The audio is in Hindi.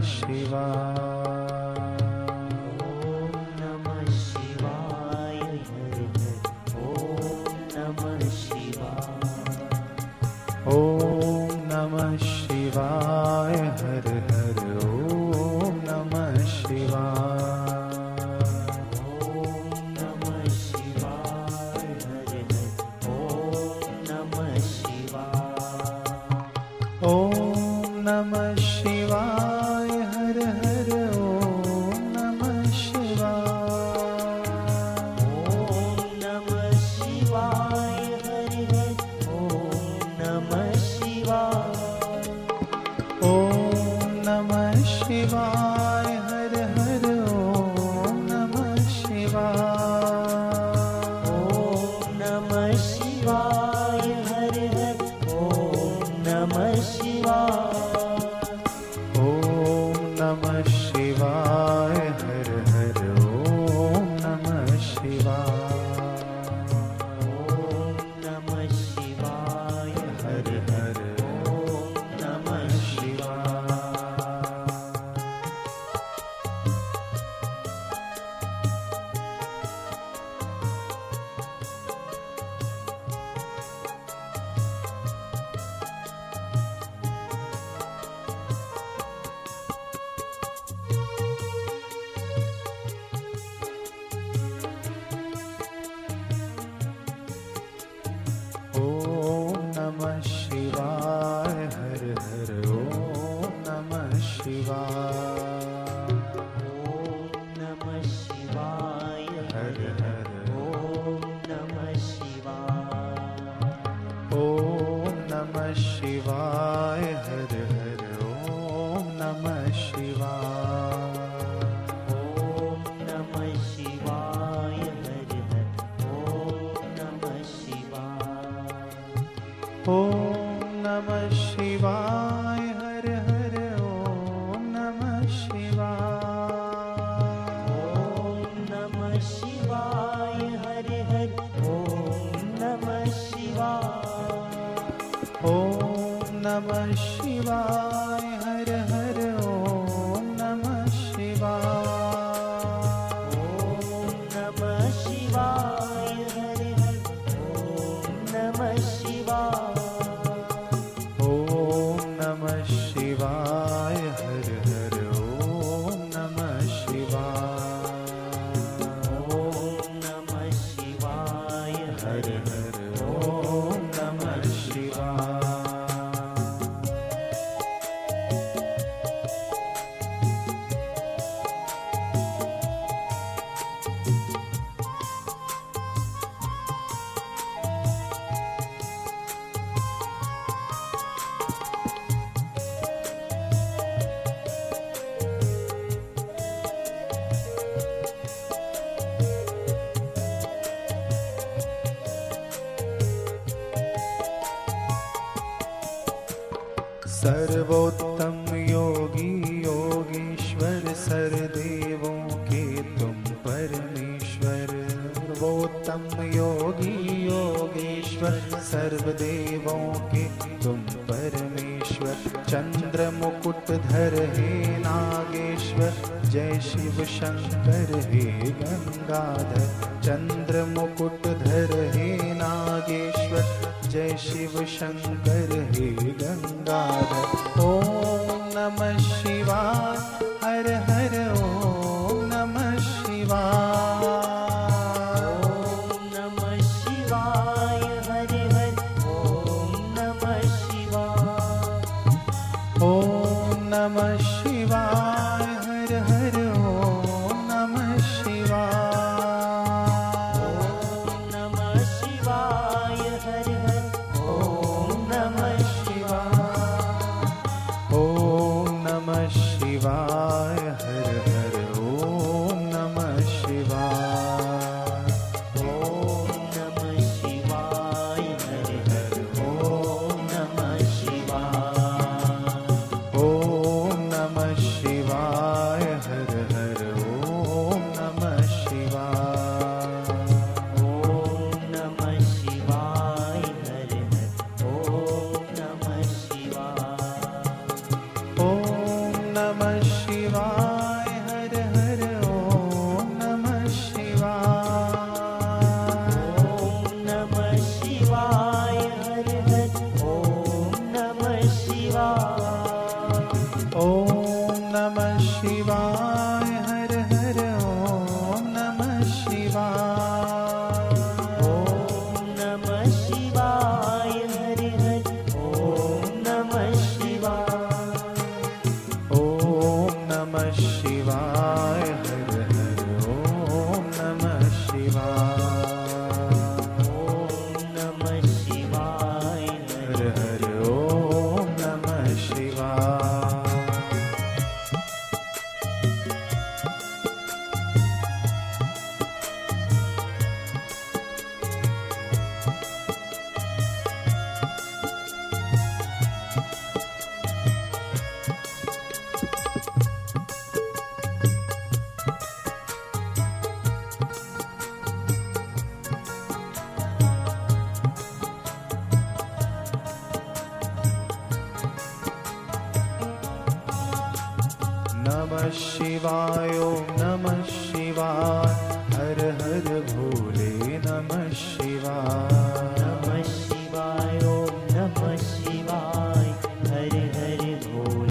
शिवाय। ओम नमः शिवाय हर हर। ओम नमः शिवाय। ओम नमः शिवाय हर हर। ओम नमः शिवाय। ओम नमः शिवाय हर हर। ओम नमः शिवाय। ओम नमः शिवाय हर हर। ओम नमः शिवाय। ओम नमः शिवाय हर हर। ओम नमः शिवाय। ओम नमः शिवाय हर हर। ओम नमः शिवाय। ओम नमः शिवाय हर हर। ओम नमः शिवाय। ओम नमः शिवाय हर हर। ओम नमः शिवाय। ओम नमः शिवाय हर हर। ओम नमः शिवाय। ओम नमः शिवाय हर हर। ओम नमः शिवाय। ओम नमः शिवाय हर हर। ओम नमः शिवाय। ओम नमः शिवाय हर हर। ओम नमः शिवाय। ओम नमः शिवाय हर हर। ओम नमः शिवाय। ओम नमः शिवाय हर हर। ओम नमः शिवाय। ओम नमः शिवाय हर हर। ओम नमः शिवाय। ओम नमः शिवाय हर हर। ओम नमः शिवाय। ओम नमः शिवाय हर हर। ओम नमः शिवाय। ओम नमः शिवाय हर हर। ओम नमः शिवाय। सर्वोत्तम योगी योगीश्वर सर्वदेवों के तुम परमेश्वर। सर्वोत्तम योगी योगेश्वर सर्वदेवों के तुम परमेश्वर। चंद्र मुकुटधर हे नागेश्वर जय शिव शंकर हे गंगाधर। चंद्र मुकुटधर हे नागेश्वर जय शिव शंकर हे गंगाधर। ओम नमः शिवाय हर हर। ओम नमः शिवाय। ओम नमः शिवाय हर हर। ओम नमः शिवाय। ओम नमः शिवाय हर हर। ओम नमः शिवाय। ओम नमः शिवाय हर हर। ओम नमः शिवाय। ओम नमः शिवाय हर हर। ओम नमः शिवाय। ओम नमः शिवाय हर हर। ओम नमः शिवाय। ओम नमः शिवाय हर हर। ओम नमः शिवाय। ओम नमः शिवाय हर हर। ओम नमः शिवाय। ओम नमः शिवाय हर हर ओम नमः शिवाय ओम नमः शिवाय हर हर ओम नमः शिवाय ओम नमः शिवाय हर हर ओम नमः शिवाय ओम नमः शिवाय हर हर ओम नमः शिवाय नमः शिवाय ओम नमः शिवाय